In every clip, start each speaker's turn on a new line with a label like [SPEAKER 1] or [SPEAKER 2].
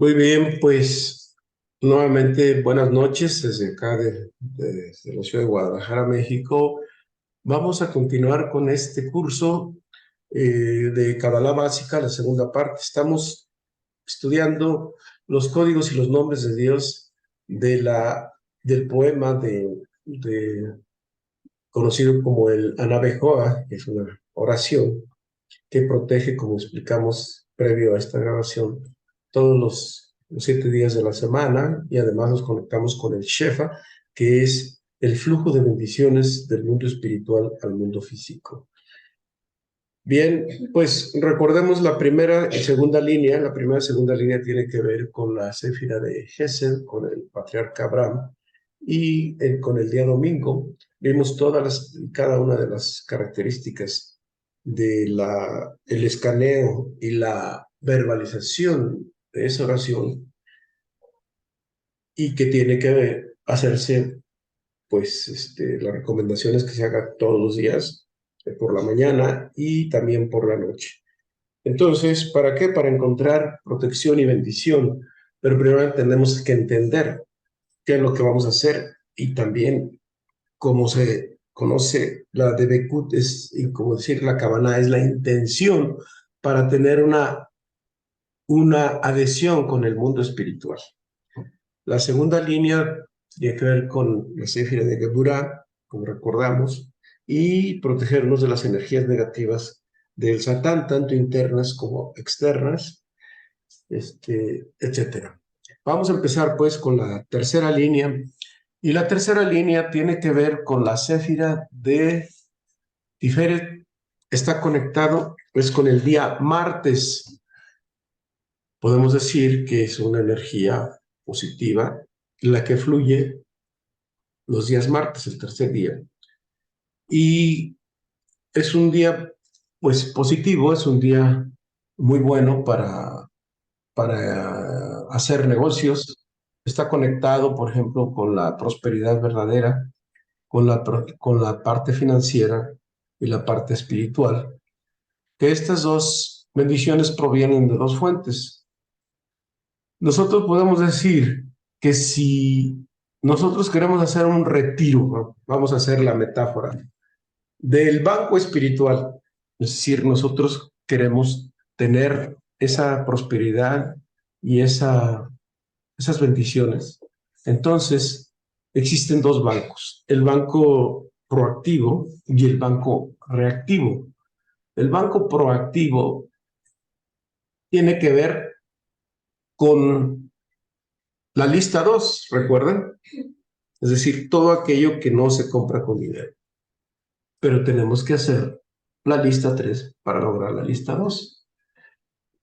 [SPEAKER 1] Muy bien, pues nuevamente buenas noches desde acá, desde la ciudad de Guadalajara, México. Vamos a continuar con este curso de Kabbalah Básica, la segunda parte. Estamos estudiando los códigos y los nombres de Dios del poema conocido como el Anabejoa, que es una oración que protege, como explicamos previo a esta grabación, todos los 7 días de la semana, y además nos conectamos con el Shefa, que es el flujo de bendiciones del mundo espiritual al mundo físico. Bien, pues recordemos la primera y segunda línea. La primera y segunda línea tiene que ver con la Céfira de Gesed, con el patriarca Abraham, y con el día domingo vimos cada una de las características el escaneo y la verbalización de esa oración, y que tiene que hacerse, pues, la recomendación es que se haga todos los días, por la mañana y también por la noche. Entonces, ¿para qué? Para encontrar protección y bendición. Pero primero tenemos que entender qué es lo que vamos a hacer, y también cómo se conoce la Debekut, y como decir la Kabbalah, es la intención para tener una adhesión con el mundo espiritual. La segunda línea tiene que ver con la Séfira de Geburah, como recordamos, y protegernos de las energías negativas del Satán, tanto internas como externas, etcétera. Vamos a empezar pues con la tercera línea, y la tercera línea tiene que ver con la Séfira de Tiferet. Está conectado pues con el día martes. Podemos decir que es una energía positiva la que fluye los días martes, el tercer día. Y es un día pues positivo, es un día muy bueno para hacer negocios. Está conectado, por ejemplo, con la prosperidad verdadera, con la parte financiera y la parte espiritual, que estas dos bendiciones provienen de dos fuentes. Nosotros podemos decir que si nosotros queremos hacer un retiro, ¿no? Vamos a hacer la metáfora del banco espiritual, es decir, nosotros queremos tener esa prosperidad y esas bendiciones. Entonces, existen dos bancos, el banco proactivo y el banco reactivo. El banco proactivo tiene que ver con la lista 2, ¿recuerdan? Es decir, todo aquello que no se compra con dinero. Pero tenemos que hacer la lista 3 para lograr la lista 2.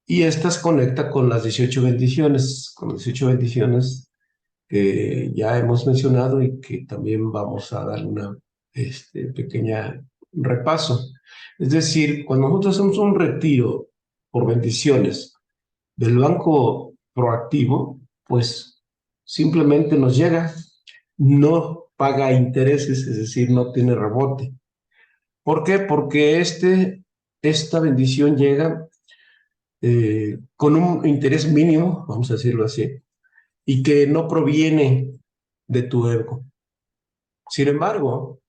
[SPEAKER 1] Y esta se conecta con las 18 bendiciones, que ya hemos mencionado y que también vamos a dar una pequeña repaso. Es decir, cuando nosotros hacemos un retiro por bendiciones del banco proactivo, pues simplemente nos llega, no paga intereses, es decir, no tiene rebote. ¿Por qué? Porque esta bendición llega con un interés mínimo, vamos a decirlo así, y que no proviene de tu ego. Sin embargo,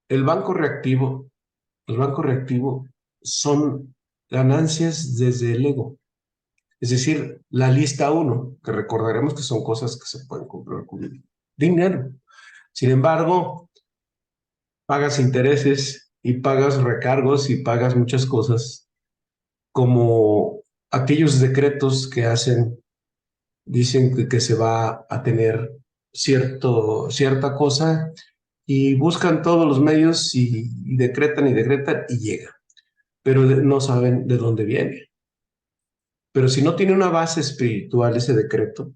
[SPEAKER 1] el banco reactivo, el banco reactivo son ganancias desde el ego. Es decir, la lista 1, que recordaremos que son cosas que se pueden comprar con dinero. Sin embargo, pagas intereses y pagas recargos y pagas muchas cosas, como aquellos decretos que dicen que se va a tener cierta cosa, y buscan todos los medios y decretan y decretan y llega, pero no saben de dónde viene. Pero si no tiene una base espiritual ese decreto,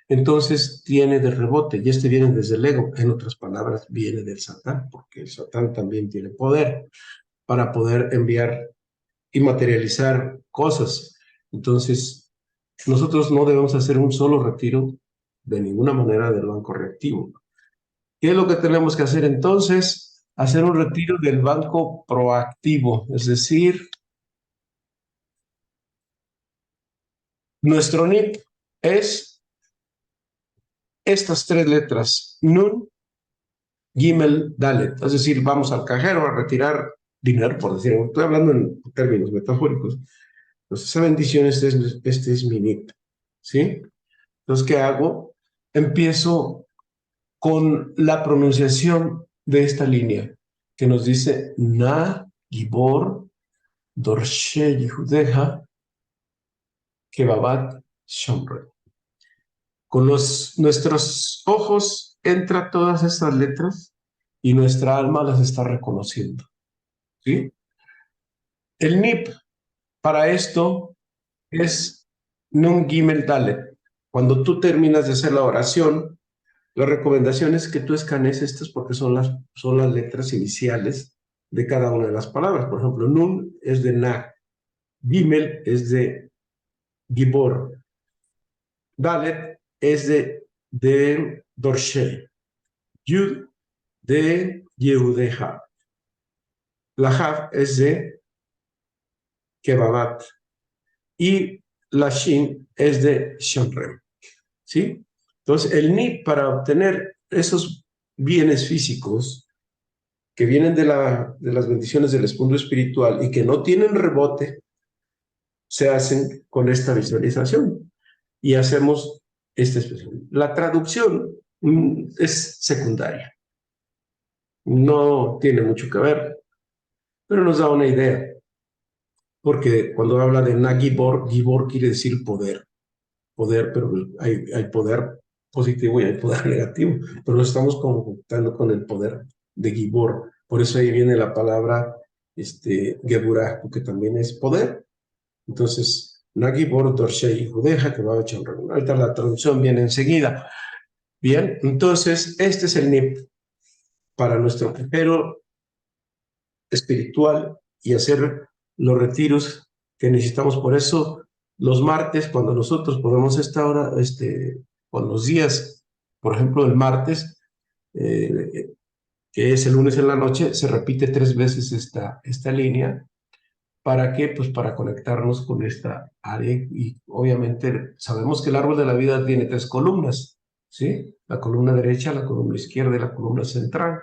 [SPEAKER 1] entonces tiene de rebote, y viene desde el ego. En otras palabras, viene del Satán, porque el Satán también tiene poder para poder enviar y materializar cosas. Entonces, nosotros no debemos hacer un solo retiro de ninguna manera del banco reactivo. ¿Qué es lo que tenemos que hacer entonces? Hacer un retiro del banco proactivo, es decir, nuestro NIP. es estas tres letras, Nun, Gimel, Dalet. Es decir, vamos al cajero a retirar dinero, por decir, estoy hablando en términos metafóricos. Entonces, esa bendición, este es mi NIP, ¿sí? Entonces, ¿qué hago? Empiezo con la pronunciación de esta línea, que nos dice, Na, Gibor, Dorshe, Yehudeja, Kebabat, Shomre. Con nuestros ojos entra todas estas letras y nuestra alma las está reconociendo, ¿sí? El NIP para esto es Nun Gimel Dalet. Cuando tú terminas de hacer la oración, la recomendación es que tú escanees estas porque son las letras iniciales de cada una de las palabras. Por ejemplo, Nun es de Na, Gimel es de Gibor, Dalet es de Dorshe, Yud de Yehudeja, la Hav es de Kebabat y la Shin es de Shomrem, ¿sí? Entonces, el NIP para obtener esos bienes físicos que vienen de las bendiciones del mundo espiritual y que no tienen rebote, se hacen con esta visualización y hacemos esta expresión. La traducción es secundaria, no tiene mucho que ver, pero nos da una idea, porque cuando habla de Nagibor, Gibor quiere decir poder, pero hay poder positivo y hay poder negativo, pero lo estamos conjuntando con el poder de Gibor. Por eso ahí viene la palabra Geburah, porque también es poder. Entonces, Nagibor, Dorshei, Judeja, que va a echar un. Ahorita la traducción viene enseguida. Bien, entonces, este es el NIP para nuestro cajero espiritual y hacer los retiros que necesitamos. Por eso, los martes, cuando nosotros podemos esta hora, con los días, por ejemplo, el martes, que es el lunes en la noche, se repite 3 veces esta línea. ¿Para qué? Pues para conectarnos con esta área y obviamente sabemos que el árbol de la vida tiene 3 columnas, ¿sí? La columna derecha, la columna izquierda y la columna central,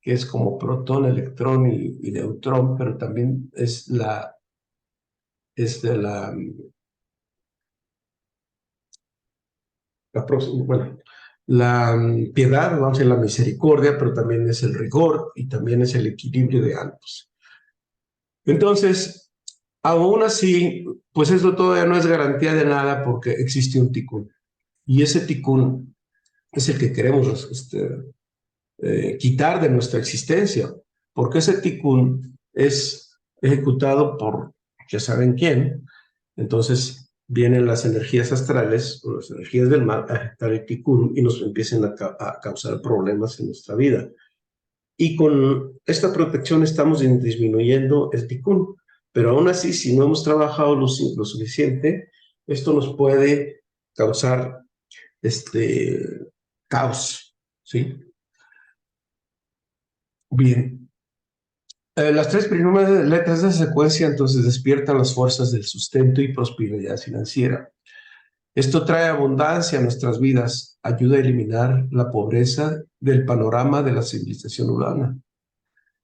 [SPEAKER 1] que es como protón, electrón y neutrón, pero también es bueno, la piedad, vamos a decir la misericordia, pero también es el rigor y también es el equilibrio de ambos. Entonces, aún así, pues esto todavía no es garantía de nada porque existe un tikkun. Y ese tikkun es el que queremos quitar de nuestra existencia, porque ese tikkun es ejecutado por ya saben quién. Entonces vienen las energías astrales o las energías del mal a ejecutar el tikkun y nos empiezan a causar problemas en nuestra vida. Y con esta protección estamos disminuyendo el tikkun. Pero aún así, si no hemos trabajado lo suficiente, esto nos puede causar caos, ¿sí? Bien. Las 3 primeras letras de esa secuencia entonces despiertan las fuerzas del sustento y prosperidad financiera. Esto trae abundancia a nuestras vidas, ayuda a eliminar la pobreza del panorama de la civilización humana.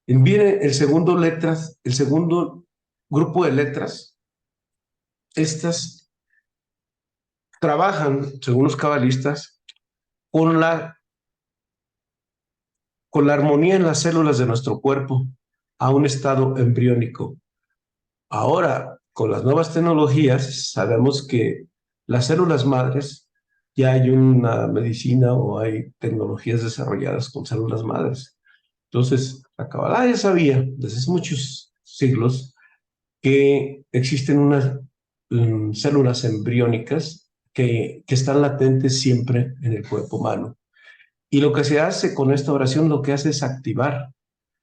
[SPEAKER 1] Viene el segundo grupo de letras. Estas trabajan, según los cabalistas, con la armonía en las células de nuestro cuerpo a un estado embriónico. Ahora, con las nuevas tecnologías, sabemos que las células madres, ya hay una medicina o hay tecnologías desarrolladas con células madres. Entonces, la Kabbalah ya sabía desde hace muchos siglos que existen unas células embriónicas que están latentes siempre en el cuerpo humano. Y lo que se hace con esta oración, lo que hace es activar.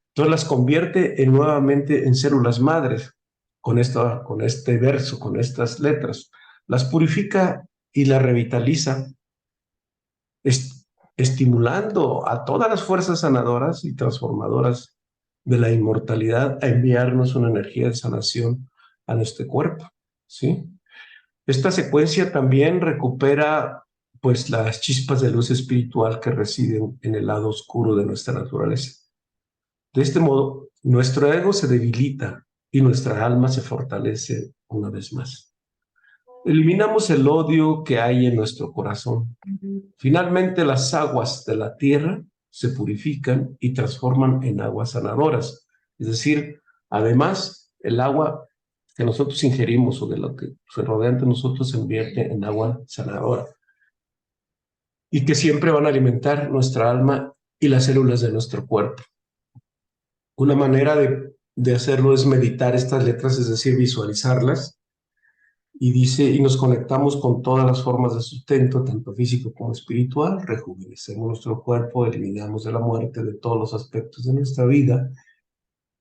[SPEAKER 1] Entonces las convierte nuevamente en células madres con este verso, con estas letras. Las purifica y las revitaliza, estimulando a todas las fuerzas sanadoras y transformadoras de la inmortalidad a enviarnos una energía de sanación a nuestro cuerpo, ¿sí? Esta secuencia también recupera pues las chispas de luz espiritual que residen en el lado oscuro de nuestra naturaleza. De este modo, nuestro ego se debilita y nuestra alma se fortalece una vez más. Eliminamos el odio que hay en nuestro corazón. Finalmente, las aguas de la tierra se purifican y transforman en aguas sanadoras. Es decir, además, el agua que nosotros ingerimos o de lo que se rodea ante nosotros se invierte en agua sanadora y que siempre van a alimentar nuestra alma y las células de nuestro cuerpo. Una manera de hacerlo es meditar estas letras, es decir, visualizarlas. Y dice, y nos conectamos con todas las formas de sustento, tanto físico como espiritual, rejuvenecemos nuestro cuerpo, eliminamos de la muerte de todos los aspectos de nuestra vida,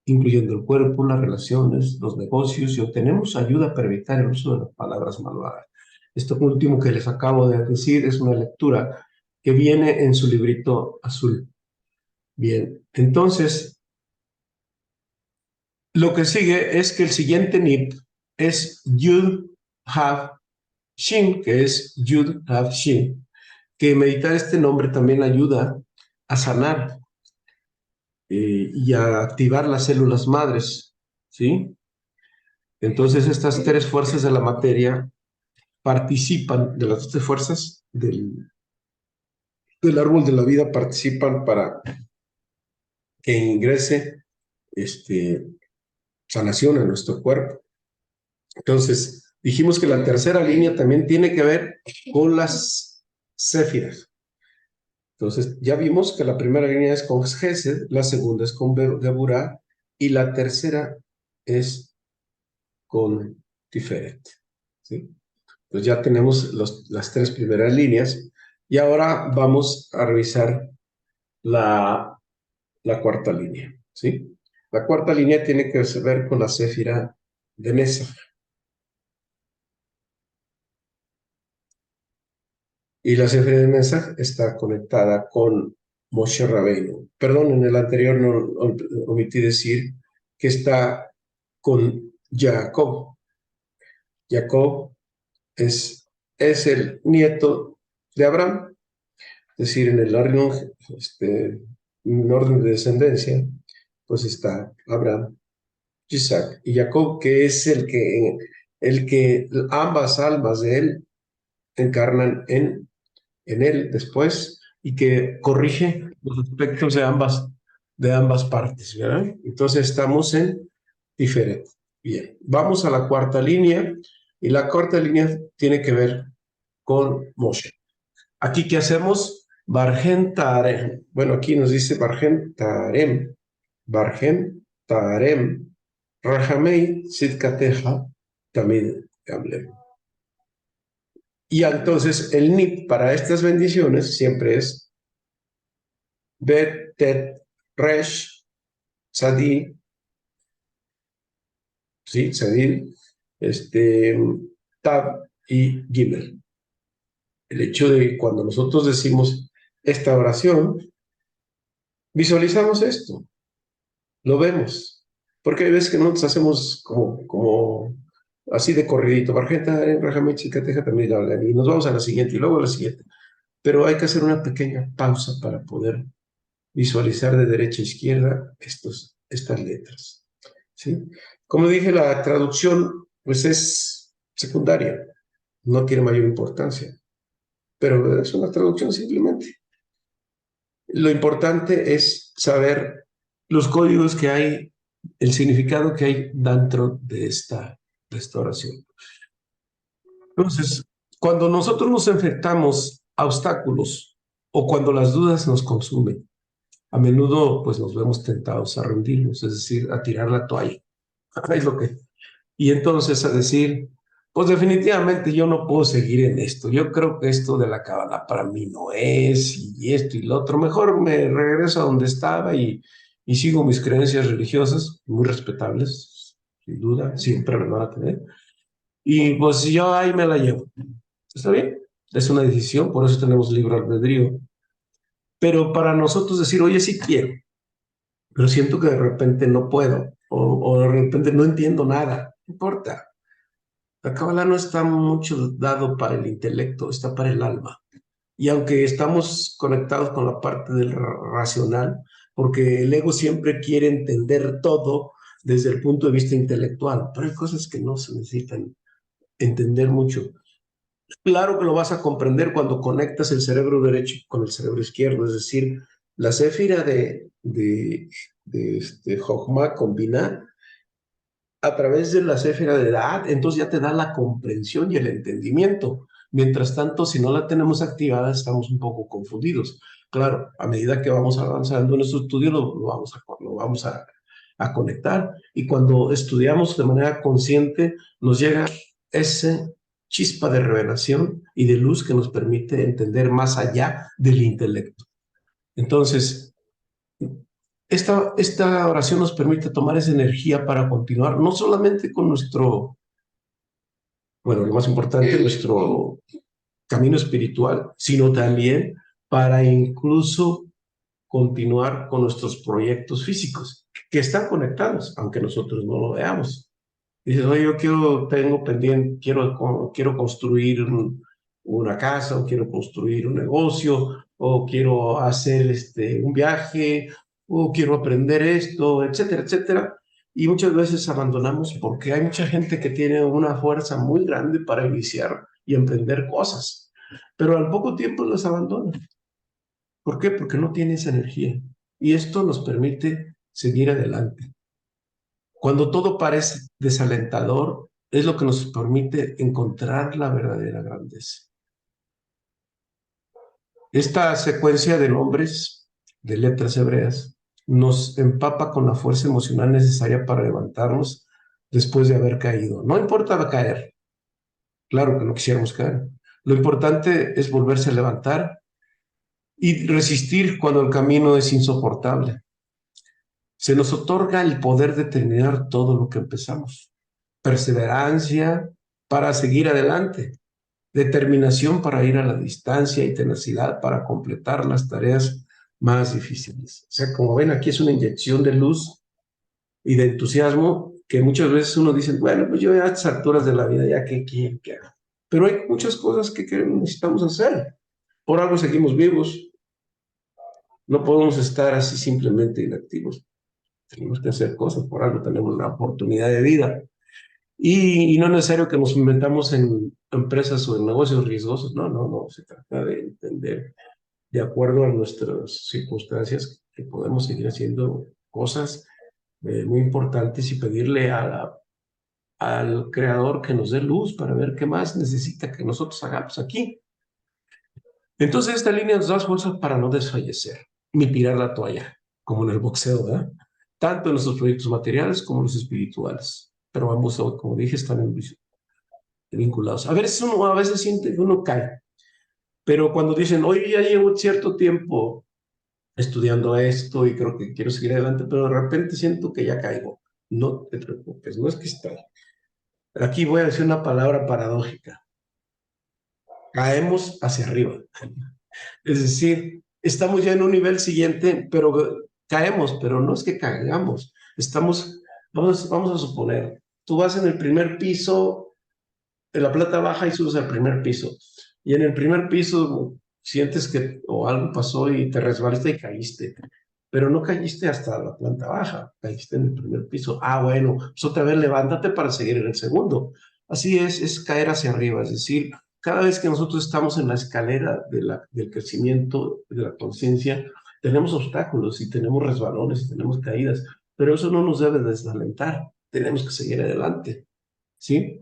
[SPEAKER 1] incluyendo el cuerpo, las relaciones, los negocios, y obtenemos ayuda para evitar el uso de las palabras malvadas. Esto último que les acabo de decir es una lectura que viene en su librito azul. Bien, entonces, lo que sigue es que el siguiente NIP es Yud Hav Shin, que es Yud Hav Shin, que meditar este nombre también ayuda a sanar y a activar las células madres, ¿sí? Entonces estas tres fuerzas de la materia participan, de las tres fuerzas del árbol de la vida participan para que ingrese sanación a nuestro cuerpo. Entonces, dijimos que la tercera línea también tiene que ver con las céfiras. Entonces, ya vimos que la primera línea es con Gesed, la segunda es con Geburah y la tercera es con Tiferet, ¿sí? Pues ya tenemos las tres primeras líneas y ahora vamos a revisar la cuarta línea, ¿sí? La cuarta línea tiene que ver con la Séfira de Nesa. Y la Séfira de Nesa está conectada con Moshe Rabbeinu. Perdón, en el anterior no omití decir que está con Jacob. Jacob es el nieto de Abraham, es decir, en en orden de descendencia, pues está Abraham, Isaac y Jacob, que es el que ambas almas de él encarnan en él después y que corrige los aspectos de ambas partes, ¿verdad? Entonces estamos en diferente. Bien, vamos a la cuarta línea y la cuarta línea tiene que ver con Moshe. Aquí, ¿qué hacemos? Bargen Tarem. Bueno, aquí nos dice Bargen Tarem. Bargen Tarem. Rahamei Sidkateja también hablé. Y entonces el NIP para estas bendiciones siempre es Bet, Tet, Resh, Sadi, ¿sí? Sadi, Tab y Gimel. El hecho de cuando nosotros decimos esta oración, visualizamos esto, lo vemos, porque hay veces que nosotros hacemos como así de corridito, Barjenta, Rahamech, Cateja, también, y nos vamos a la siguiente y luego a la siguiente. Pero hay que hacer una pequeña pausa para poder visualizar de derecha a izquierda estas letras, ¿sí? Como dije, la traducción pues es secundaria, no tiene mayor importancia, pero es una traducción simplemente. Lo importante es saber los códigos que hay, el significado que hay dentro de esta oración. Entonces, cuando nosotros nos enfrentamos a obstáculos o cuando las dudas nos consumen, a menudo pues nos vemos tentados a rendirnos, es decir, a tirar la toalla. Es lo que... Y entonces a decir, pues definitivamente yo no puedo seguir en esto. Yo creo que esto de la cábala para mí no es, y esto y lo otro. Mejor me regreso a donde estaba y sigo mis creencias religiosas, muy respetables, sin duda, siempre me van a tener. Y pues yo ahí me la llevo. ¿Está bien? Es una decisión, por eso tenemos libre albedrío. Pero para nosotros decir, oye, sí quiero, pero siento que de repente no puedo, o de repente no entiendo nada, no importa. La Kabbalah no está mucho dado para el intelecto, está para el alma. Y aunque estamos conectados con la parte del racional, porque el ego siempre quiere entender todo desde el punto de vista intelectual, pero hay cosas que no se necesitan entender mucho. Claro que lo vas a comprender cuando conectas el cerebro derecho con el cerebro izquierdo, es decir, la céfira de Jochma con Binah a través de la céfira de edad, entonces ya te da la comprensión y el entendimiento. Mientras tanto, si no la tenemos activada, estamos un poco confundidos. Claro, a medida que vamos avanzando en nuestro estudio, lo vamos a conectar. Y cuando estudiamos de manera consciente, nos llega ese chispa de revelación y de luz que nos permite entender más allá del intelecto. Entonces, esta oración nos permite tomar esa energía para continuar, no solamente con nuestro, bueno, lo más importante, nuestro camino espiritual, sino también para incluso continuar con nuestros proyectos físicos, que están conectados, aunque nosotros no lo veamos. Dices, oye, tengo pendiente, quiero construir una casa, o quiero construir un negocio, o quiero hacer un viaje, o quiero aprender esto, etcétera, etcétera. Y muchas veces abandonamos porque hay mucha gente que tiene una fuerza muy grande para iniciar y emprender cosas, pero al poco tiempo las abandona. ¿Por qué? Porque no tiene esa energía. Y esto nos permite seguir adelante. Cuando todo parece desalentador, es lo que nos permite encontrar la verdadera grandeza. Esta secuencia de nombres, de letras hebreas, nos empapa con la fuerza emocional necesaria para levantarnos después de haber caído. No importa caer, claro que no quisiéramos caer. Lo importante es volverse a levantar y resistir cuando el camino es insoportable. Se nos otorga el poder de terminar todo lo que empezamos. Perseverancia para seguir adelante, determinación para ir a la distancia y tenacidad para completar las tareas más difíciles. O sea, como ven, aquí es una inyección de luz y de entusiasmo que muchas veces uno dice, bueno, pues yo a estas alturas de la vida ya qué hago. Pero hay muchas cosas que necesitamos hacer. Por algo seguimos vivos. No podemos estar así simplemente inactivos. Tenemos que hacer cosas, por algo tenemos una oportunidad de vida. Y no es necesario que nos inventamos en empresas o en negocios riesgosos, no, no, no, se trata de entender de acuerdo a nuestras circunstancias que podemos seguir haciendo cosas muy importantes y pedirle al creador que nos dé luz para ver qué más necesita que nosotros hagamos aquí. Entonces esta línea nos da fuerza para no desfallecer, ni tirar la toalla, como en el boxeo, ¿verdad? Tanto en nuestros proyectos materiales como en los espirituales. Pero ambos, como dije, están vinculados. A veces siente que uno cae, pero cuando dicen, oye, ya llevo cierto tiempo estudiando esto y creo que quiero seguir adelante, pero de repente siento que ya caigo. No te preocupes, no es que está. Aquí voy a decir una palabra paradójica. Caemos hacia arriba. Es decir, estamos ya en un nivel siguiente, pero caemos, pero no es que caigamos. Vamos a suponer, tú vas en el primer piso de la planta baja y subes al primer piso. Y en el primer piso sientes que o algo pasó y te resbalaste y caíste. Pero no caíste hasta la planta baja, caíste en el primer piso. Ah, bueno, pues otra vez levántate para seguir en el segundo. Así es caer hacia arriba, es decir, cada vez que nosotros estamos en la escalera del crecimiento de la conciencia, tenemos obstáculos y tenemos resbalones y tenemos caídas, pero eso no nos debe desalentar, tenemos que seguir adelante, ¿sí?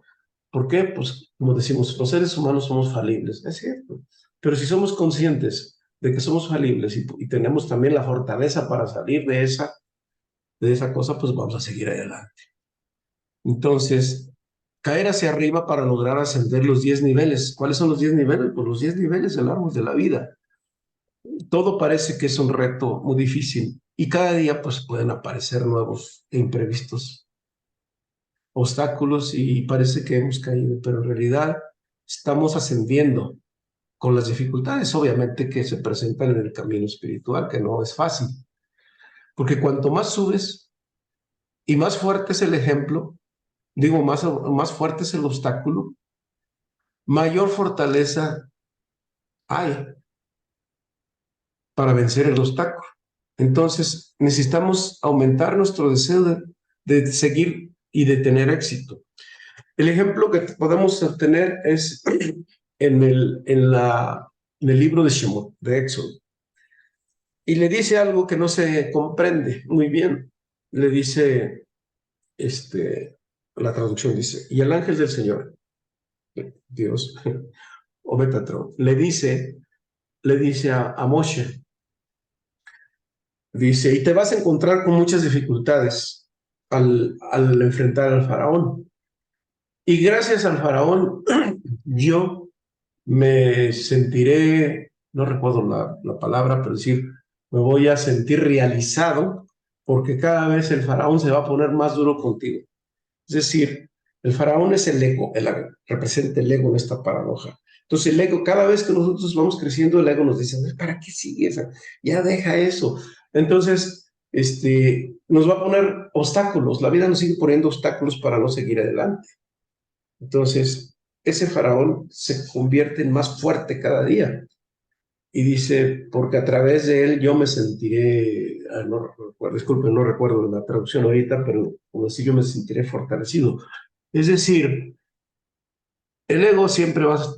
[SPEAKER 1] ¿Por qué? Pues, como decimos, los seres humanos somos falibles, es cierto, pero si somos conscientes de que somos falibles y tenemos también la fortaleza para salir de esa cosa, pues vamos a seguir adelante. Entonces, caer hacia arriba para lograr ascender los 10 niveles. ¿Cuáles son los 10 niveles? Pues los 10 niveles del árbol de la vida. Todo parece que es un reto muy difícil y cada día pues pueden aparecer nuevos e imprevistos obstáculos y parece que hemos caído, pero en realidad estamos ascendiendo con las dificultades, obviamente, que se presentan en el camino espiritual, que no es fácil, porque cuanto más subes y más fuerte es el ejemplo, digo, más fuerte es el obstáculo, mayor fortaleza hay para vencer el obstáculo. Entonces, necesitamos aumentar nuestro deseo de seguir y de tener éxito. El ejemplo que podemos obtener es en el libro de Shemot, de Éxodo. Y le dice algo que no se comprende muy bien. Le dice, la traducción dice, y el ángel del Señor, Dios, o Betatron, le dice a Moshe, dice, y te vas a encontrar con muchas dificultades al enfrentar al faraón. Y gracias al faraón, yo me sentiré, no recuerdo la palabra, pero decir, me voy a sentir realizado porque cada vez el faraón se va a poner más duro contigo. Es decir, el faraón es el ego, representa el ego en esta paradoja. Entonces el ego, cada vez que nosotros vamos creciendo, el ego nos dice, ¿para qué sigues? Ya deja eso. Entonces, nos va a poner obstáculos, la vida nos sigue poniendo obstáculos para no seguir adelante. Entonces, ese faraón se convierte en más fuerte cada día. Y dice, porque a través de él yo me sentiré, no recuerdo, disculpen, no recuerdo la traducción ahorita, pero como decir, yo me sentiré fortalecido. Es decir, el ego siempre va a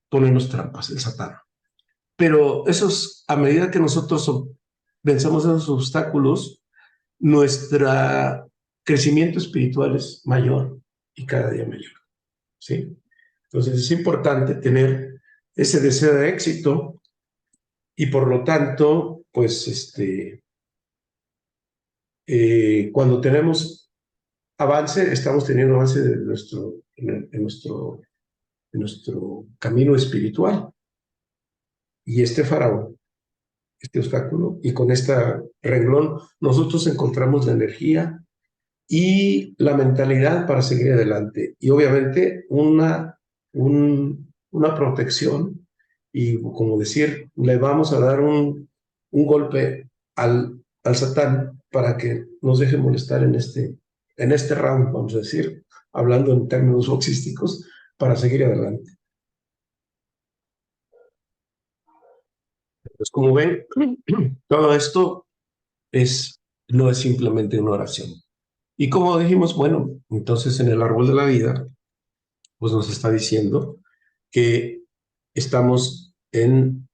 [SPEAKER 1] ponernos trampas, el Satán. Pero esos, a medida que nosotros vencemos esos obstáculos, nuestro crecimiento espiritual es mayor y cada día mayor. ¿Sí? Entonces es importante tener ese deseo de éxito y por lo tanto, pues cuando tenemos avance, estamos teniendo avance de en nuestro camino espiritual. Y este faraón, este obstáculo, y con este renglón, nosotros encontramos la energía y la mentalidad para seguir adelante. Y obviamente una protección y, como decir, le vamos a dar un golpe al Satán para que nos deje molestar en este round, vamos a decir, hablando en términos boxísticos, para seguir adelante. Pues como ven, todo esto no es simplemente una oración. Y como dijimos, bueno, entonces en el árbol de la vida, pues nos está diciendo que estamos en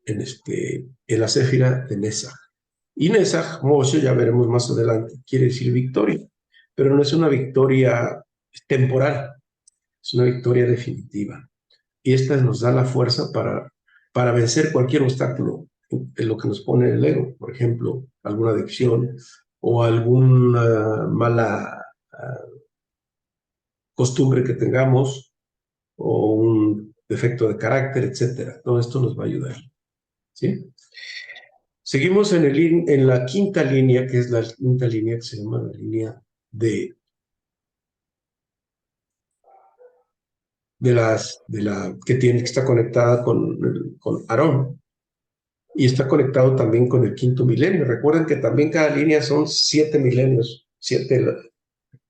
[SPEAKER 1] la céfira de Nesach. Y Nesach, Moshe, ya veremos más adelante, quiere decir victoria, pero no es una victoria temporal, es una victoria definitiva. Y esta nos da la fuerza para vencer cualquier obstáculo en lo que nos pone el ego, por ejemplo, alguna adicción o alguna mala costumbre que tengamos o un defecto de carácter, etcétera. Todo esto nos va a ayudar. ¿Sí? Seguimos en la quinta línea, que es la quinta línea que se llama la línea que está conectada con Aarón y está conectado también con el quinto milenio. Recuerden que también cada línea son 7 milenios, 7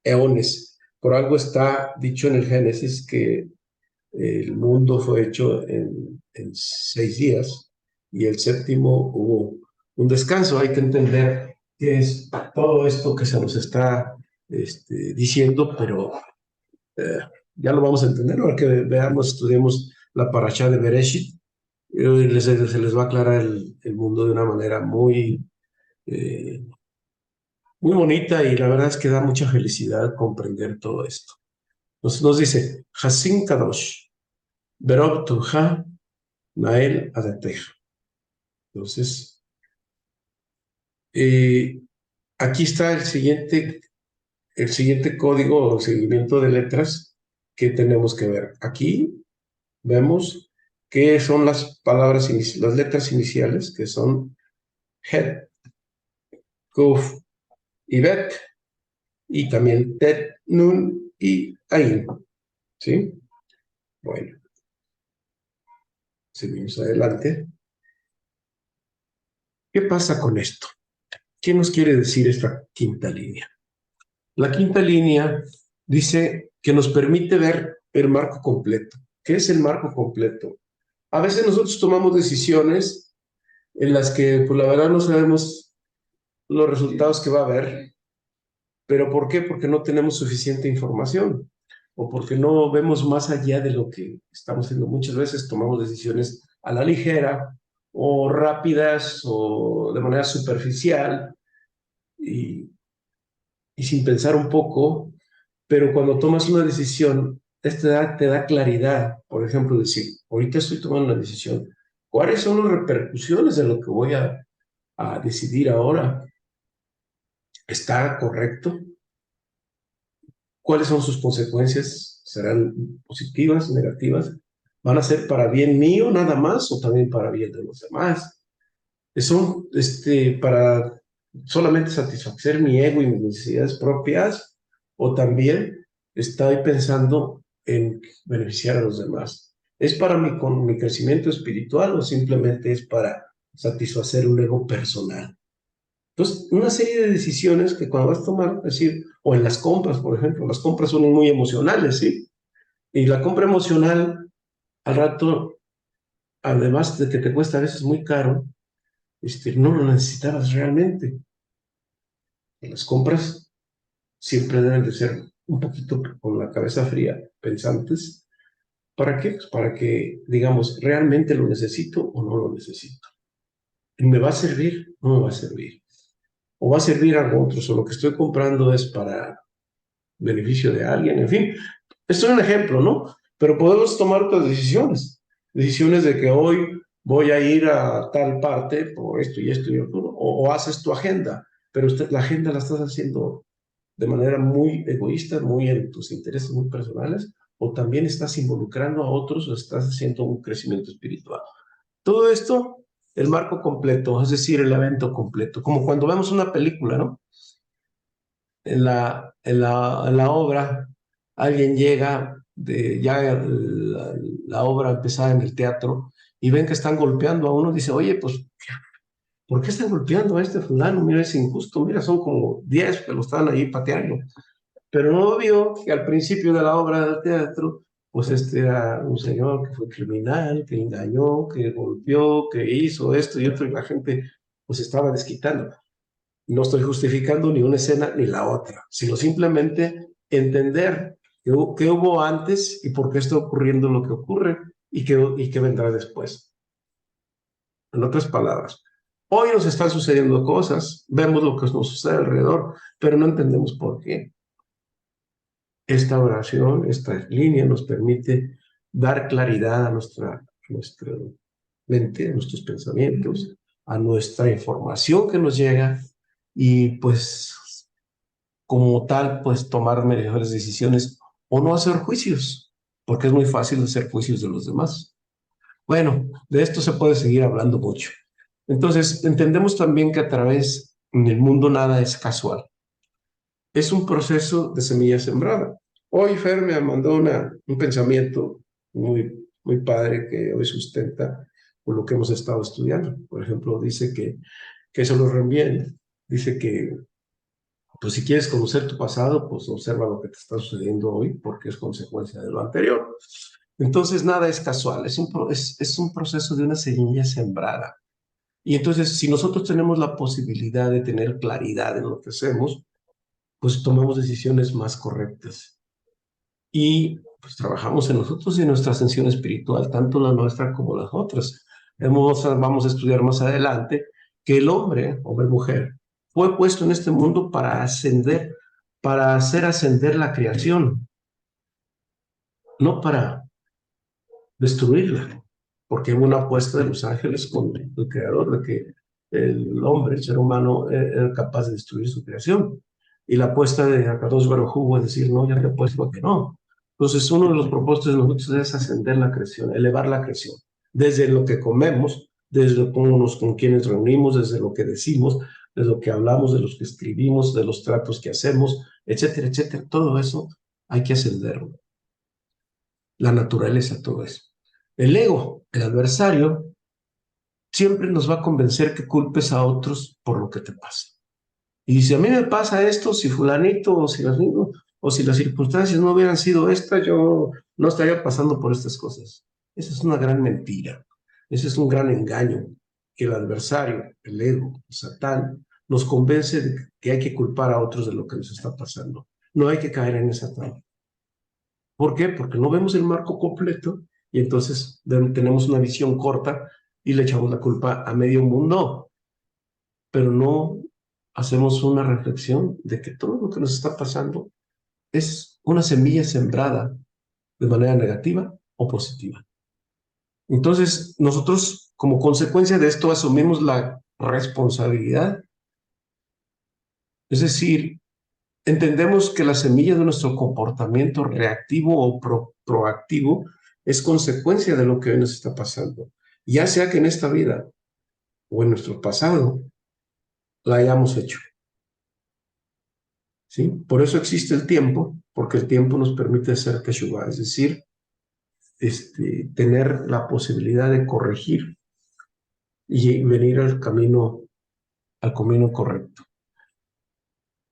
[SPEAKER 1] eones. Por algo está dicho en el Génesis que el mundo fue hecho en 6 días y el séptimo hubo un descanso. Hay que entender qué es todo esto que se nos está diciendo, pero eh, ya lo vamos a entender ahora que veamos, estudiemos la parashá de Bereshit. Se les va a aclarar el mundo de una manera eh, muy bonita y la verdad es que da mucha felicidad comprender todo esto. Nos dice, Hasim Kadosh, Berob Tuha, Nael Adateja. Entonces, aquí está el siguiente código o seguimiento de letras que tenemos que ver. Aquí vemos que son las palabras, las letras iniciales, que son Het, Kuf y Bet, y también Tet, Nun y Ain. ¿Sí? Bueno, seguimos adelante. ¿Qué pasa con esto? ¿Qué nos quiere decir esta quinta línea? La quinta línea dice que nos permite ver el marco completo. ¿Qué es el marco completo? A veces nosotros tomamos decisiones en las que, pues la verdad, no sabemos los resultados que va a haber. ¿Pero por qué? Porque no tenemos suficiente información o porque no vemos más allá de lo que estamos haciendo. Muchas veces tomamos decisiones a la ligera o rápidas o de manera superficial y, y sin pensar un poco, pero cuando tomas una decisión, te da claridad. Por ejemplo, decir, ahorita estoy tomando una decisión, ¿cuáles son las repercusiones de lo que voy a decidir ahora? ¿Está correcto? ¿Cuáles son sus consecuencias? ¿Serán positivas, negativas? ¿Van a ser para bien mío nada más o también para bien de los demás? ¿Son para solamente satisfacer mi ego y mis necesidades propias o también estoy pensando en beneficiar a los demás? ¿Es para con mi crecimiento espiritual o simplemente es para satisfacer un ego personal? Entonces, una serie de decisiones que cuando vas a tomar, es decir, o en las compras, por ejemplo, las compras son muy emocionales, ¿sí? Y la compra emocional, al rato, además de que te cuesta a veces muy caro, no lo necesitabas realmente. Y las compras siempre deben de ser un poquito con la cabeza fría, pensantes. ¿Para qué? Pues para que, digamos, ¿realmente lo necesito o no lo necesito? ¿Me va a servir o no me va a servir? ¿O va a servir a otros? ¿O lo que estoy comprando es para beneficio de alguien? En fin, esto es un ejemplo, ¿no? Pero podemos tomar otras decisiones. Decisiones de que hoy voy a ir a tal parte por esto y esto y otro, o haces tu agenda, pero la agenda la estás haciendo de manera muy egoísta, muy en tus intereses muy personales, o también estás involucrando a otros o estás haciendo un crecimiento espiritual. Todo esto, el marco completo, es decir, el evento completo, como cuando vemos una película, ¿no? En la obra, alguien llega de ya la obra empezada en el teatro y ven que están golpeando a uno, dice, oye, pues, ¿por qué están golpeando a este fulano? Mira, es injusto, mira, son como 10 que lo están ahí pateando. Pero no vio que al principio de la obra del teatro, pues este era un señor que fue criminal, que engañó, que golpeó, que hizo esto y otro, y la gente pues estaba desquitando. No estoy justificando ni una escena ni la otra, sino simplemente entender qué hubo antes y por qué está ocurriendo lo que ocurre y qué vendrá después. En otras palabras, hoy nos están sucediendo cosas, vemos lo que nos sucede alrededor, pero no entendemos por qué. Esta oración, esta línea nos permite dar claridad a nuestra mente, a nuestros pensamientos, a nuestra información que nos llega y pues como tal, pues tomar mejores decisiones o no hacer juicios, porque es muy fácil hacer juicios de los demás. Bueno, de esto se puede seguir hablando mucho. Entonces, entendemos también que a través del mundo nada es casual. Es un proceso de semilla sembrada. Hoy Fer me mandó un pensamiento muy padre que hoy sustenta por lo que hemos estado estudiando. Por ejemplo, dice que eso lo reenvíen. Dice que pues si quieres conocer tu pasado, pues observa lo que te está sucediendo hoy porque es consecuencia de lo anterior. Entonces nada es casual, es un proceso de una semilla sembrada. Y entonces si nosotros tenemos la posibilidad de tener claridad en lo que hacemos, pues tomamos decisiones más correctas. Y pues trabajamos en nosotros y en nuestra ascensión espiritual, tanto la nuestra como las otras. Vamos a estudiar más adelante que el hombre, mujer, fue puesto en este mundo para ascender, para hacer ascender la creación, no para destruirla, porque hubo una apuesta de los ángeles con el creador de que el hombre, el ser humano, era capaz de destruir su creación. Y la apuesta de Akadosh Baruj Hu es decir, no, ya te apuesto que no. Entonces, uno de los propósitos de nosotros es ascender la creación, elevar la creación, desde lo que comemos, desde con quienes reunimos, desde lo que decimos, desde lo que hablamos, de los que escribimos, de los tratos que hacemos, etcétera, etcétera. Todo eso hay que ascenderlo. La naturaleza, todo eso. El ego, el adversario, siempre nos va a convencer que culpes a otros por lo que te pasa. Y si a mí me pasa esto, si fulanito o si las circunstancias no hubieran sido estas, yo no estaría pasando por estas cosas. Esa es una gran mentira. Ese es un gran engaño que el adversario, el ego, el Satán, nos convence de que hay que culpar a otros de lo que nos está pasando. No hay que caer en esa trampa. ¿Por qué? Porque no vemos el marco completo y entonces tenemos una visión corta y le echamos la culpa a medio mundo, pero no hacemos una reflexión de que todo lo que nos está pasando es una semilla sembrada de manera negativa o positiva. Entonces, nosotros como consecuencia de esto asumimos la responsabilidad, es decir, entendemos que la semilla de nuestro comportamiento reactivo o proactivo es consecuencia de lo que hoy nos está pasando, ya sea que en esta vida o en nuestro pasado la hayamos hecho. ¿Sí? Por eso existe el tiempo, porque el tiempo nos permite hacer teshuvá, es decir, tener la posibilidad de corregir y venir al camino correcto.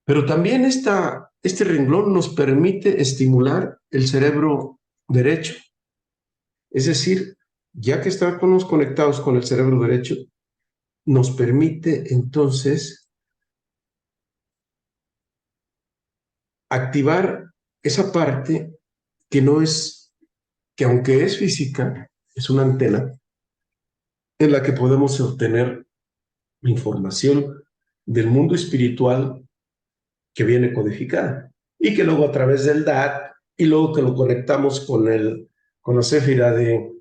[SPEAKER 1] Pero también este renglón nos permite estimular el cerebro derecho. Es decir, ya que estamos conectados con el cerebro derecho, nos permite entonces activar esa parte que no es, que aunque es física, es una antena en la que podemos obtener información del mundo espiritual que viene codificada y que luego a través del DAT y luego que lo conectamos con la céfira de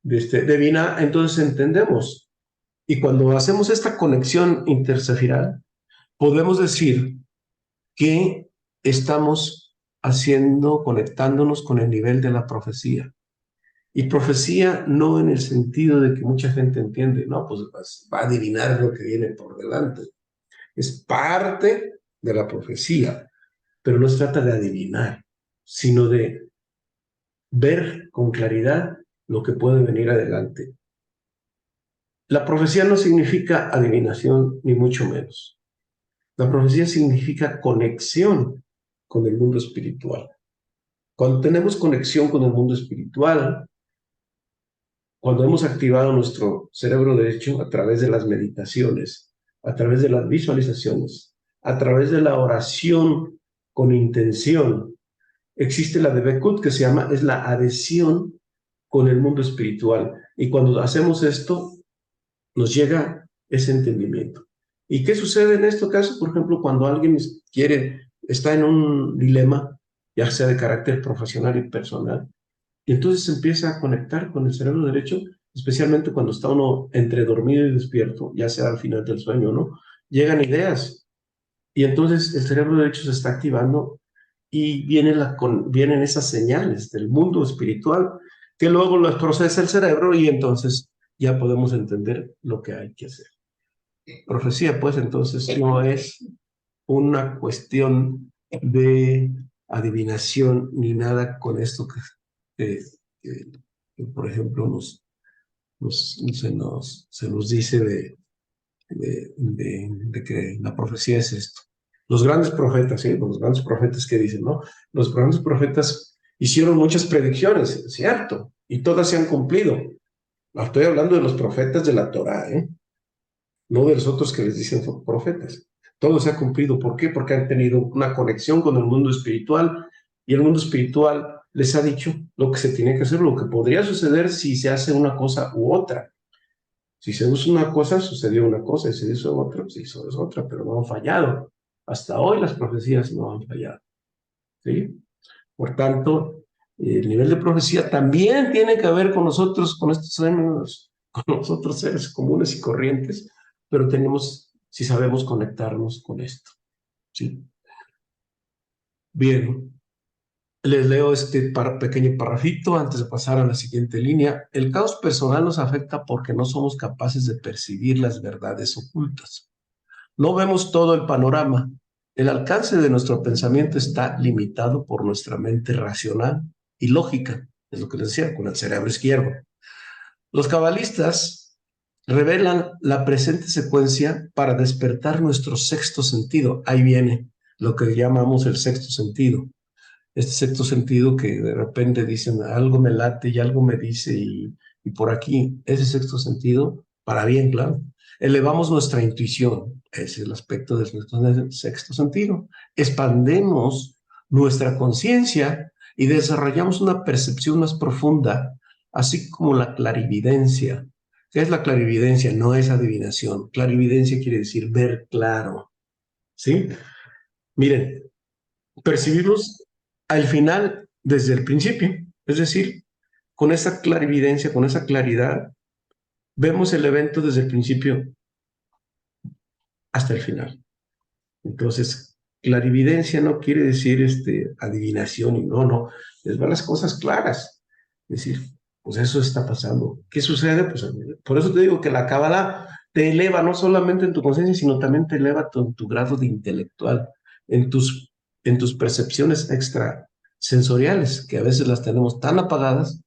[SPEAKER 1] Binah, entonces entendemos. Y cuando hacemos esta conexión intercefiral, podemos decir que estamos conectándonos con el nivel de la profecía. Y profecía no en el sentido de que mucha gente entiende, no, pues va a adivinar lo que viene por delante. Es parte de la profecía, pero no se trata de adivinar, sino de ver con claridad lo que puede venir adelante. La profecía no significa adivinación, ni mucho menos. La profecía significa conexión con el mundo espiritual. Cuando tenemos conexión con el mundo espiritual, cuando hemos activado nuestro cerebro derecho a través de las meditaciones, a través de las visualizaciones, a través de la oración con intención, existe la de Bekut que es la adhesión con el mundo espiritual. Y cuando hacemos esto, nos llega ese entendimiento. ¿Y qué sucede en este caso? Por ejemplo, cuando alguien está en un dilema, ya sea de carácter profesional y personal, y entonces se empieza a conectar con el cerebro derecho, especialmente cuando está uno entre dormido y despierto, ya sea al final del sueño, ¿no? Llegan ideas y entonces el cerebro derecho se está activando y vienen esas señales del mundo espiritual que luego las procesa el cerebro y entonces ya podemos entender lo que hay que hacer. Profecía, pues, entonces no es una cuestión de adivinación ni nada con esto que, por ejemplo, se nos dice de que la profecía es esto. Los grandes profetas, ¿sí? Los grandes profetas que dicen, ¿no? Los grandes profetas hicieron muchas predicciones, es cierto, y todas se han cumplido. Estoy hablando de los profetas de la Torá, ¿eh? No de los otros que les dicen profetas. Todo se ha cumplido. ¿Por qué? Porque han tenido una conexión con el mundo espiritual y el mundo espiritual les ha dicho lo que se tiene que hacer, lo que podría suceder si se hace una cosa u otra. Si se usa una cosa, sucedió una cosa, y si se hizo otra, se hizo otra, pero no han fallado. Hasta hoy las profecías no han fallado. ¿Sí? Por tanto, el nivel de profecía también tiene que ver con nosotros, con con nosotros seres comunes y corrientes, pero si sabemos conectarnos con esto. ¿Sí? Bien, les leo este pequeño parrafito antes de pasar a la siguiente línea. El caos personal nos afecta porque no somos capaces de percibir las verdades ocultas. No vemos todo el panorama. El alcance de nuestro pensamiento está limitado por nuestra mente racional y lógica, es lo que les decía, con el cerebro izquierdo. Los cabalistas revelan la presente secuencia para despertar nuestro sexto sentido. Ahí viene lo que llamamos el sexto sentido. Este sexto sentido que de repente dicen algo me late y algo me dice y por aquí, ese sexto sentido, para bien, claro. Elevamos nuestra intuición, ese es el aspecto de nuestro sexto sentido. Expandemos nuestra conciencia y desarrollamos una percepción más profunda, así como la clarividencia. ¿Qué es la clarividencia? No es adivinación. Clarividencia quiere decir ver claro, ¿sí? Miren, percibimos al final desde el principio, es decir, con esa clarividencia, con esa claridad, vemos el evento desde el principio hasta el final. Entonces, clarividencia no quiere decir adivinación y no, es ver las cosas claras. Es decir, pues eso está pasando. ¿Qué sucede? Pues por eso te digo que la cábala te eleva no solamente en tu conciencia, sino también te eleva tu grado de intelectual, en tus percepciones extrasensoriales, que a veces las tenemos tan apagadas,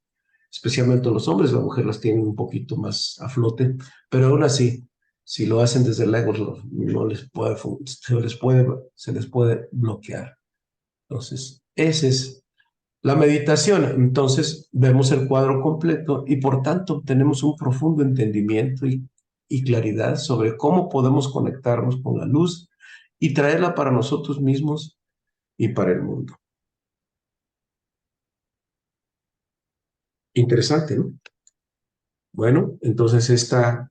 [SPEAKER 1] especialmente los hombres, las mujeres las tienen un poquito más a flote, pero aún así si lo hacen desde el ego, no les puede, se les puede bloquear. Entonces, esa es la meditación. Entonces, vemos el cuadro completo y por tanto tenemos un profundo entendimiento y claridad sobre cómo podemos conectarnos con la luz y traerla para nosotros mismos y para el mundo. Interesante, ¿no? Bueno, entonces esta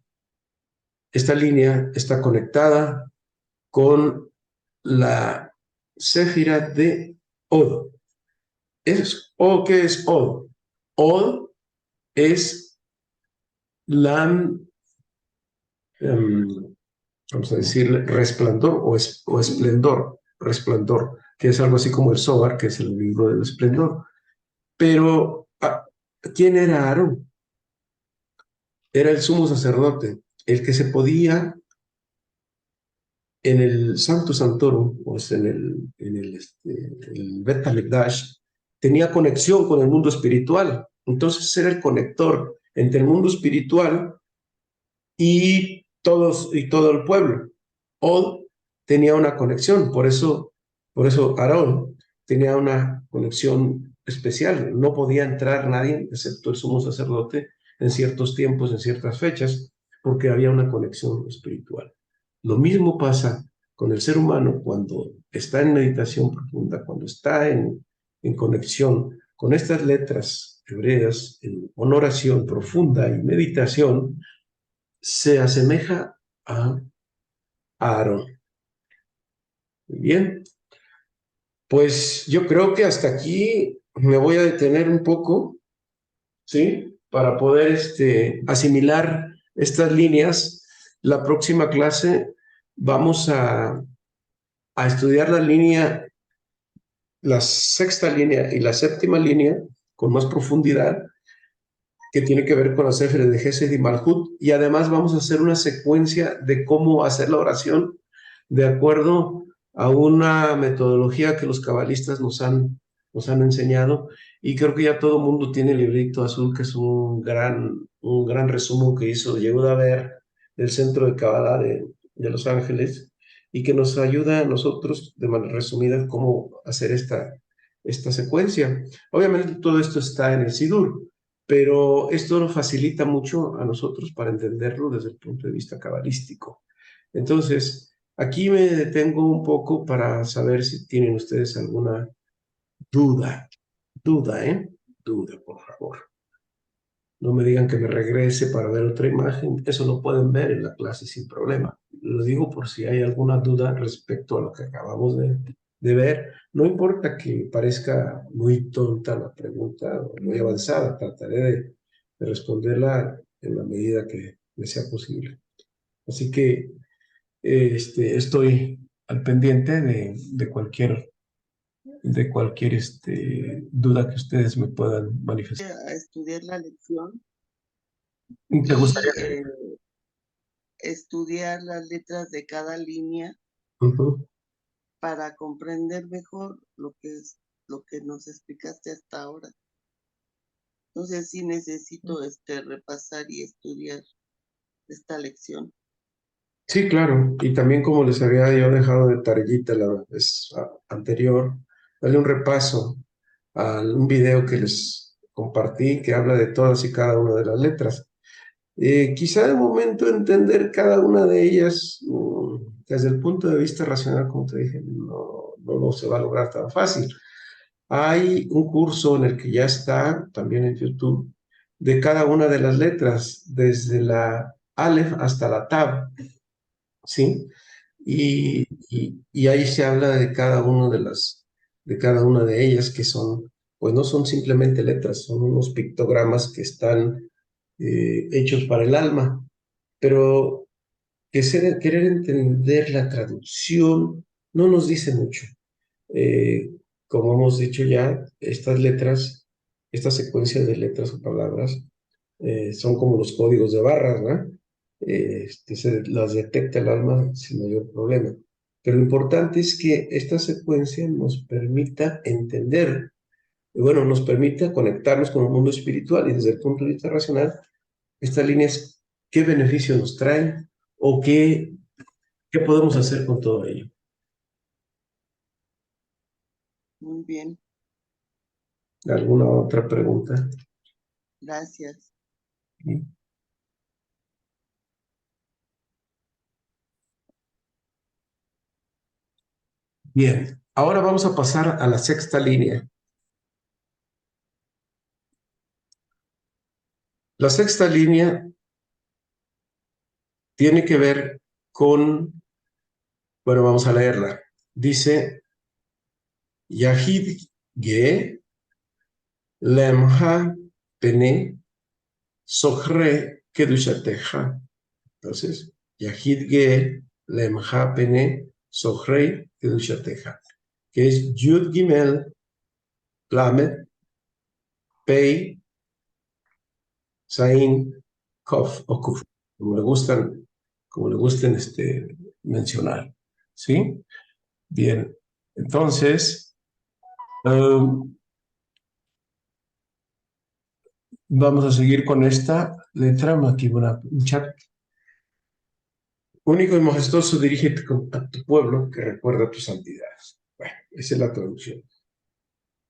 [SPEAKER 1] línea está conectada con la Séfira de Od. ¿Qué es Od? Od es la, vamos a decir, resplandor o esplendor, resplandor, que es algo así como el Zohar, que es el libro del esplendor. Pero, ¿quién era Aarón? Era el sumo sacerdote, el que se podía en el Santo Santorum, o sea, el Bet HaMikdash, tenía conexión con el mundo espiritual. Entonces era el conector entre el mundo espiritual y todo el pueblo. Od tenía una conexión, por eso Aarón tenía una conexión especial. No podía entrar nadie, excepto el sumo sacerdote, en ciertos tiempos, en ciertas fechas, porque había una conexión espiritual. Lo mismo pasa con el ser humano cuando está en meditación profunda, cuando está en conexión con estas letras hebreas, en oración profunda y meditación, se asemeja a Aarón. Muy bien, pues yo creo que hasta aquí me voy a detener un poco, ¿sí? Para poder asimilar estas líneas. La próxima clase vamos a estudiar la sexta línea y la séptima línea con más profundidad, que tiene que ver con la Sefer de Gesed y Malhut, y además vamos a hacer una secuencia de cómo hacer la oración de acuerdo a una metodología que los cabalistas nos han enseñado, y creo que ya todo el mundo tiene el librito azul, que es un gran resumen que hizo Yehuda Ver del Centro de Kabbalah de Los Ángeles, y que nos ayuda a nosotros, de manera resumida, cómo hacer esta secuencia. Obviamente todo esto está en el Sidur, pero esto nos facilita mucho a nosotros para entenderlo desde el punto de vista cabalístico. Entonces, aquí me detengo un poco para saber si tienen ustedes alguna duda. Duda, ¿eh? Duda, por favor. No me digan que me regrese para ver otra imagen. Eso lo pueden ver en la clase sin problema. Lo digo por si hay alguna duda respecto a lo que acabamos de ver. No importa que parezca muy tonta la pregunta o muy avanzada, trataré de responderla en la medida que me sea posible. Así que estoy al pendiente de cualquier duda que ustedes me puedan manifestar.
[SPEAKER 2] A estudiar la lección
[SPEAKER 1] ¿Te gustaría?
[SPEAKER 2] y estudiar las letras de cada línea para comprender mejor lo que nos explicaste hasta ahora. Entonces sí necesito repasar y estudiar esta lección.
[SPEAKER 1] Sí, claro. Y también como les había yo dejado de tarea la vez anterior, darle un repaso a un video que les compartí que habla de todas y cada una de las letras. Quizá de momento entender cada una de ellas desde el punto de vista racional, como te dije, no se va a lograr tan fácil. Hay un curso en el que ya está, también en YouTube, de cada una de las letras, desde la Aleph hasta la Tab, ¿sí? Y ahí se habla de cada una de cada una de ellas, que son, pues no son simplemente letras, son unos pictogramas que están hechos para el alma, pero querer entender la traducción no nos dice mucho. Eh, Como hemos dicho ya, estas letras, esta secuencia de letras o palabras, son como los códigos de barras, ¿no? Las detecta el alma sin mayor problema. Pero lo importante es que esta secuencia nos permita entender, bueno, nos permita conectarnos con el mundo espiritual y desde el punto de vista racional, estas líneas, ¿qué beneficio nos traen o qué podemos hacer con todo ello?
[SPEAKER 2] Muy bien,
[SPEAKER 1] ¿Alguna otra pregunta?
[SPEAKER 2] gracias.
[SPEAKER 1] ¿Sí? Bien, ahora vamos a pasar a la sexta línea. La sexta línea tiene que ver con, bueno, vamos a leerla. Dice, Yahid Ge Lemha Pene Sochre Kedushateja. Entonces, Yahid Ge Lemha Pene Sochre Kedushateja, que es Yud Gimel Lamed Pei Sain Kof o Kuf, como le gusten mencionar. ¿Sí? Bien, entonces, vamos a seguir con esta letra, un chat. Único y majestuoso, dirígete a tu pueblo que recuerda tus santidades. Bueno, esa es la traducción.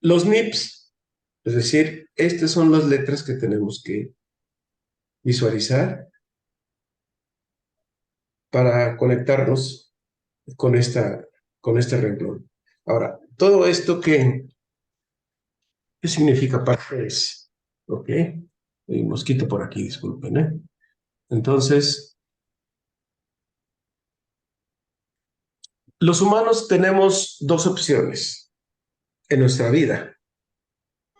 [SPEAKER 1] Los NIPS, es decir, estas son las letras que tenemos que visualizar para conectarnos con con este renglón. Ahora, todo esto ¿qué significa partes? ¿Ok? Hay un mosquito por aquí, disculpen, ¿eh? Entonces, los humanos tenemos dos opciones en nuestra vida.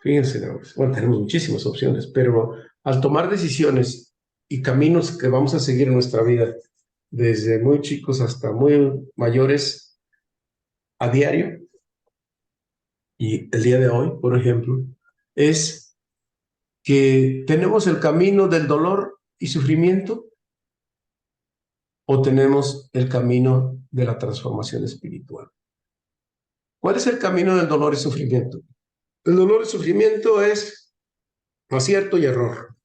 [SPEAKER 1] Fíjense, bueno, tenemos muchísimas opciones, pero al tomar decisiones y caminos que vamos a seguir en nuestra vida, desde muy chicos hasta muy mayores a diario, y el día de hoy, por ejemplo, es que tenemos el camino del dolor y sufrimiento o tenemos el camino de la transformación espiritual. ¿Cuál es el camino del dolor y sufrimiento? El dolor y sufrimiento es acierto y error.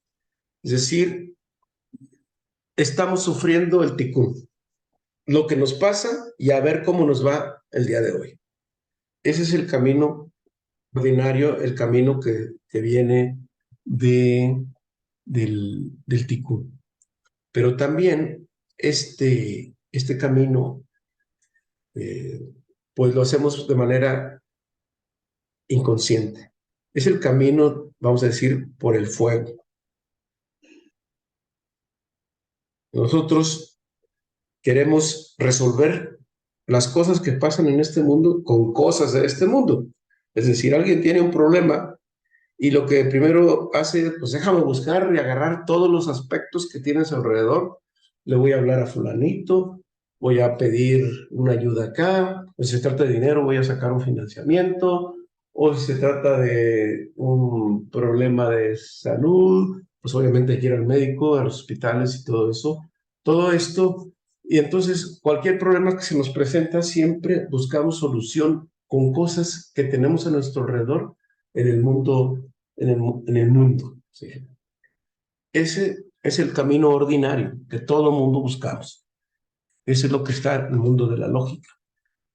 [SPEAKER 1] Es decir, estamos sufriendo el tikkun, lo que nos pasa y a ver cómo nos va el día de hoy. Ese es el camino ordinario, el camino que viene del tikkun. Pero también este camino, pues lo hacemos de manera inconsciente. Es el camino, vamos a decir, por el fuego. Nosotros queremos resolver las cosas que pasan en este mundo con cosas de este mundo. Es decir, alguien tiene un problema y lo que primero hace, pues déjame buscar y agarrar todos los aspectos que tienes alrededor. Le voy a hablar a fulanito, voy a pedir una ayuda acá, o si se trata de dinero, voy a sacar un financiamiento, o si se trata de un problema de salud, pues obviamente hay que ir al médico, a los hospitales y todo eso. Todo esto, y entonces cualquier problema que se nos presenta, siempre buscamos solución con cosas que tenemos a nuestro alrededor en el mundo, en el mundo. ¿Sí? Ese es el camino ordinario que todo mundo buscamos. Eso es lo que está en el mundo de la lógica.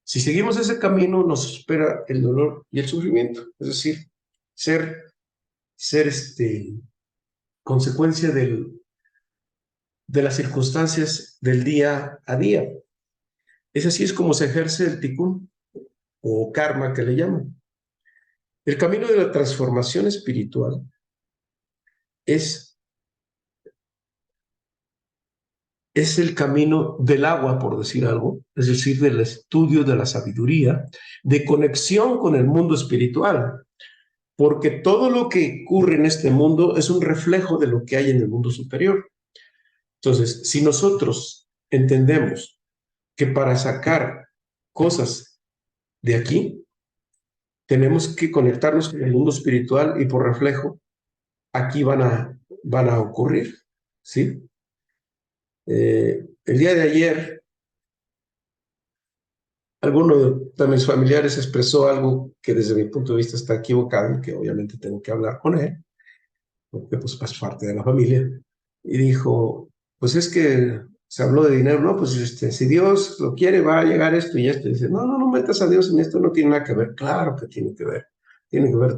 [SPEAKER 1] Si seguimos ese camino, nos espera el dolor y el sufrimiento, es decir, ser consecuencia de las circunstancias del día a día. Es así es como se ejerce el tikkun o karma que le llaman. El camino de la transformación espiritual es el camino del agua, por decir algo, es decir, del estudio de la sabiduría, de conexión con el mundo espiritual, porque todo lo que ocurre en este mundo es un reflejo de lo que hay en el mundo superior. Entonces, si nosotros entendemos que para sacar cosas de aquí, tenemos que conectarnos con el mundo espiritual y por reflejo, aquí van a ocurrir, ¿sí? El día de ayer, alguno de mis familiares expresó algo que desde mi punto de vista está equivocado y que obviamente tengo que hablar con él, porque pues es parte de la familia, y dijo, pues es que se habló de dinero, no, pues si Dios lo quiere va a llegar esto y esto, y dice, no metas a Dios en esto, no tiene nada que ver, claro que tiene que ver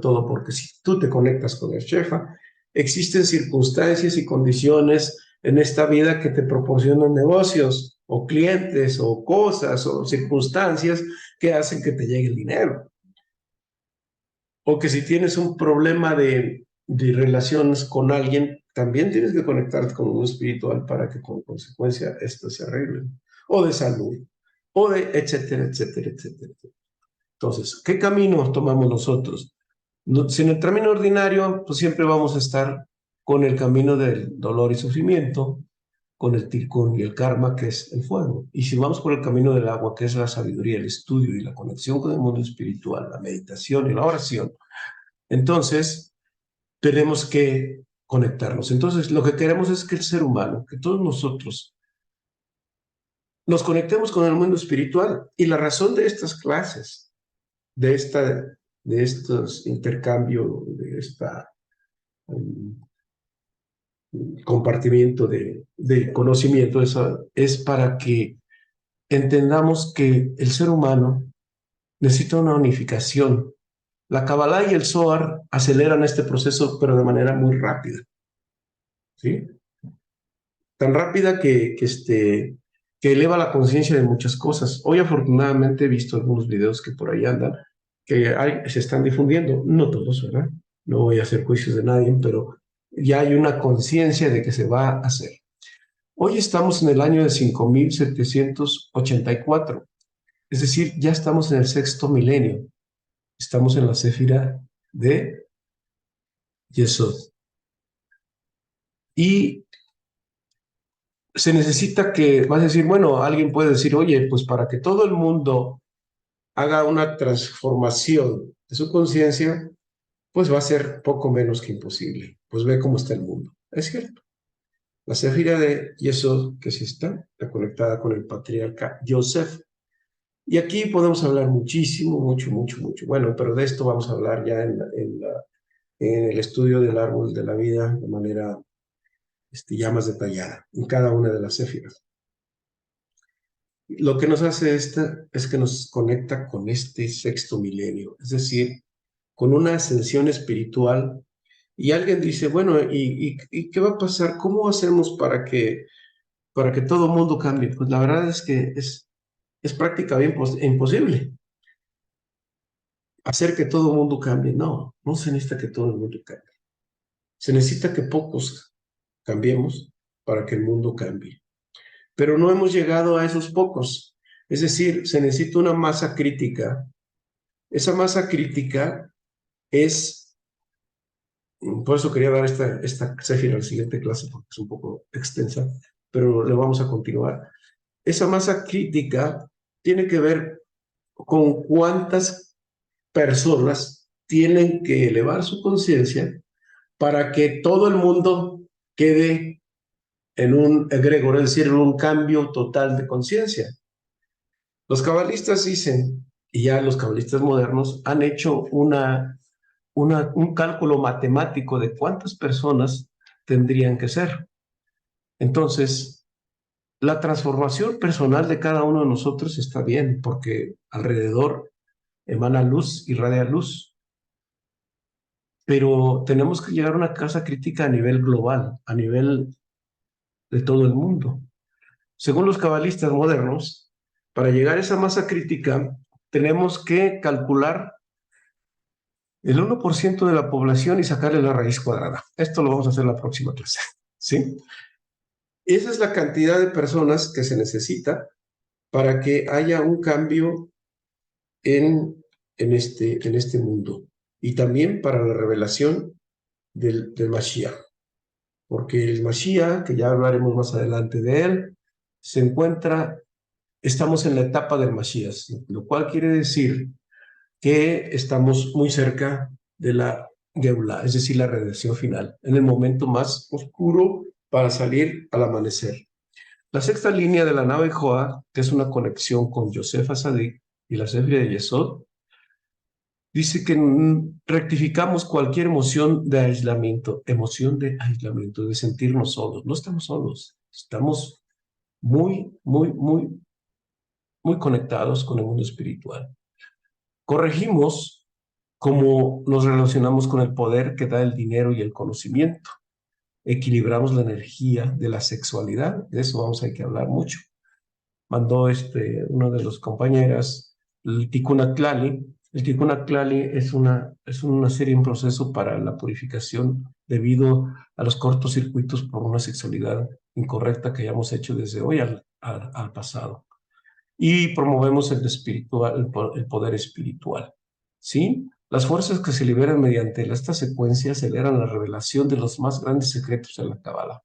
[SPEAKER 1] todo, porque si tú te conectas con el Shefa, existen circunstancias y condiciones en esta vida que te proporcionan negocios o clientes o cosas o circunstancias que hacen que te llegue el dinero. O que si tienes un problema de relaciones con alguien, también tienes que conectarte con un espiritual para que con consecuencia esto se arregle. O de salud, o de etcétera, etcétera, etcétera. Entonces, ¿qué camino tomamos nosotros? Si en el camino ordinario, pues siempre vamos a estar con el camino del dolor y sufrimiento, con el tikkun y el karma, que es el fuego. Y si vamos por el camino del agua, que es la sabiduría, el estudio y la conexión con el mundo espiritual, la meditación y la oración, entonces tenemos que conectarnos. Entonces, lo que queremos es que el ser humano, que todos nosotros, nos conectemos con el mundo espiritual. Y la razón de estas clases, de estos intercambios, de esta um, compartimiento de conocimiento, es para que entendamos que el ser humano necesita una unificación. La Kabbalah y el Zohar aceleran este proceso, pero de manera muy rápida, ¿sí? Tan rápida que eleva la conciencia de muchas cosas. Hoy afortunadamente he visto algunos videos que por ahí andan, que se están difundiendo, no todos, ¿verdad? No voy a hacer juicios de nadie, pero ya hay una conciencia de que se va a hacer. Hoy estamos en el año de 5784, es decir, ya estamos en el sexto milenio, estamos en la Séfira de Yesod. Y se necesita que, vas a decir, bueno, alguien puede decir, oye, pues para que todo el mundo haga una transformación de su conciencia, pues va a ser poco menos que imposible. Pues ve cómo está el mundo. Es cierto. La Sefira de Yesod, que sí está conectada con el patriarca Yosef. Y aquí podemos hablar muchísimo, mucho, mucho, mucho. Bueno, pero de esto vamos a hablar ya en el estudio del árbol de la vida de manera ya más detallada, en cada una de las Sefiras. Lo que nos hace esta es que nos conecta con este sexto milenio, es decir, con una ascensión espiritual. Y alguien dice, bueno, ¿y qué va a pasar? ¿Cómo hacemos para que todo el mundo cambie? Pues la verdad es que es prácticamente imposible hacer que todo el mundo cambie. No, no se necesita que todo el mundo cambie. Se necesita que pocos cambiemos para que el mundo cambie. Pero no hemos llegado a esos pocos. Es decir, se necesita una masa crítica. Esa masa crítica es, por eso quería dar esta Céfira en la siguiente clase, porque es un poco extensa, pero le vamos a continuar. Esa masa crítica tiene que ver con cuántas personas tienen que elevar su conciencia para que todo el mundo quede en un egregor, es decir, en un cambio total de conciencia. Los cabalistas dicen, y ya los cabalistas modernos han hecho un cálculo matemático de cuántas personas tendrían que ser. Entonces, la transformación personal de cada uno de nosotros está bien, porque alrededor emana luz, irradia luz, pero tenemos que llegar a una casa crítica a nivel global, a nivel de todo el mundo. Según los cabalistas modernos, para llegar a esa masa crítica, tenemos que calcular el 1% de la población y sacarle la raíz cuadrada. Esto lo vamos a hacer en la próxima clase, ¿sí? Esa es la cantidad de personas que se necesita para que haya un cambio en este mundo. Y también para la revelación del Mashiach. Porque el Mashiach, que ya hablaremos más adelante de él, estamos en la etapa del Mashiach, lo cual quiere decir que estamos muy cerca de la Geulá, es decir, la redención final, en el momento más oscuro para salir al amanecer. La sexta línea de la nave Joa, que es una conexión con Yosef Hasadik y la Sefira de Yesod, dice que rectificamos cualquier emoción de aislamiento, de sentirnos solos. No estamos solos, estamos muy, muy, muy, muy conectados con el mundo espiritual. Corregimos cómo nos relacionamos con el poder que da el dinero y el conocimiento. Equilibramos la energía de la sexualidad, de eso vamos a hay que hablar mucho. Mandó uno de los compañeras, el Tikkun Aklali. El Tikkun Aklali es una serie, un proceso para la purificación debido a los cortocircuitos por una sexualidad incorrecta que hayamos hecho desde hoy al pasado. Y promovemos el poder espiritual, ¿sí? Las fuerzas que se liberan mediante esta secuencia aceleran la revelación de los más grandes secretos de la Cábala.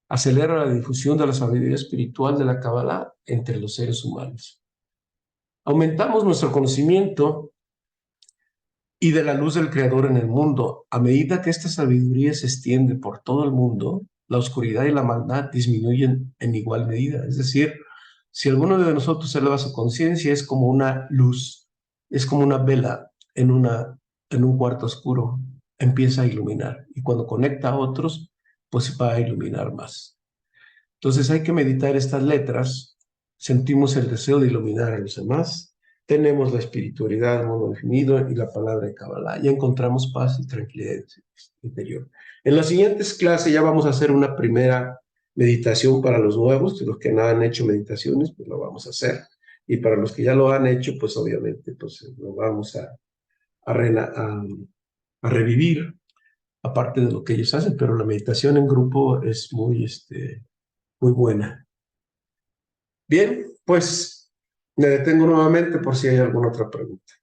[SPEAKER 1] Acelera la difusión de la sabiduría espiritual de la Cábala entre los seres humanos. Aumentamos nuestro conocimiento y de la luz del Creador en el mundo. A medida que esta sabiduría se extiende por todo el mundo, la oscuridad y la maldad disminuyen en igual medida. Es decir, si alguno de nosotros eleva su conciencia, es como una luz, es como una vela en un cuarto oscuro. Empieza a iluminar. Y cuando conecta a otros, pues va a iluminar más. Entonces hay que meditar estas letras, sentimos el deseo de iluminar a los demás, tenemos la espiritualidad, el modo definido y la palabra de Kabbalah, y encontramos paz y tranquilidad interior. En las siguientes clases ya vamos a hacer una primera meditación para los nuevos, de los que no han hecho meditaciones, pues lo vamos a hacer, y para los que ya lo han hecho, pues obviamente pues lo vamos a revivir, aparte de lo que ellos hacen, pero la meditación en grupo es muy buena. Bien, pues me detengo nuevamente por si hay alguna otra pregunta.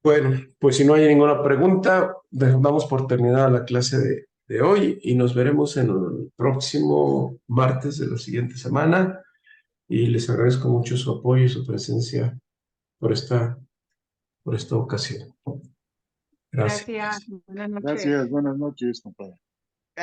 [SPEAKER 1] Bueno, pues si no hay ninguna pregunta, damos por terminada la clase de hoy y nos veremos en el próximo martes de la siguiente semana. Y les agradezco mucho su apoyo y su presencia por esta ocasión. Gracias.
[SPEAKER 3] Gracias. Buenas noches.
[SPEAKER 4] Gracias, buenas noches, compadre.